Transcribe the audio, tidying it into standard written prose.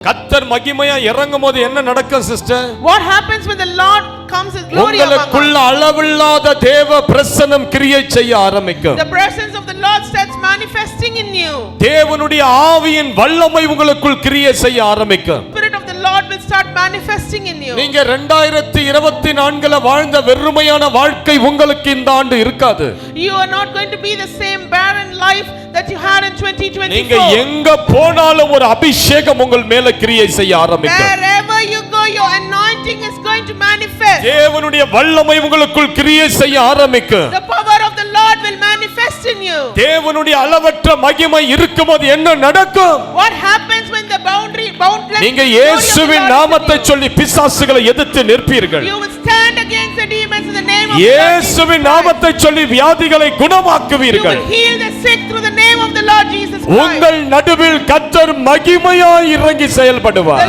கர்த்தர் மகிமையா இறங்கும்போது என்ன நடக்கும் sister? What happens when the Lord comes as glory among us? உங்களுக்குள்ள அளவில்லாத தேவ பிரசன்னம் கிரியை செய்ய ஆரம்பிக்கும். The presence of the Lord starts manifesting in you. தேவனுடைய ஆவியின் வல்லமை உங்களுக்குள் கிரியை செய்ய ஆரம்பிக்கும். Spirit of the Lord will start manifesting in you. நீங்க 2024ல வாழ்ந்த வெறுமையான வாழ்க்கை உங்களுக்கு இந்த ஆண்டு இருக்காது. You are not going to be the same barren life that you had in 2024. நீங்க எங்க போனாலும் ஒரு அபிஷேகம் உங்கள் மேல கிரியை செய்ய ஆரம்பிக்கும். Wherever you go, your anointing is going to manifest. தேவனுடைய வல்லமை உங்களுக்குள் கிரியை செய்ய ஆரம்பிக்கும். The power of the Lord will manifest in you. தேவனுடைய அளவற்ற மகிமை இருக்கும்போது என்ன நடக்கும்? What happens when the boundless நீங்க இயேசுவின் நாமத்தை சொல்லி பிசாசுகளை எதிர்த்து நிற்பீர்கள். You will stand against the demons in the name of இயேசுவின் நாமத்தை சொல்லி வியாதிகளை குணமாக்குவீர்கள். You will heal the sick through the name of the Lord Jesus Christ. உங்கள் நடுவில் கர்த்தர் மகிமையாய் இறங்கி செயல்படுவார்.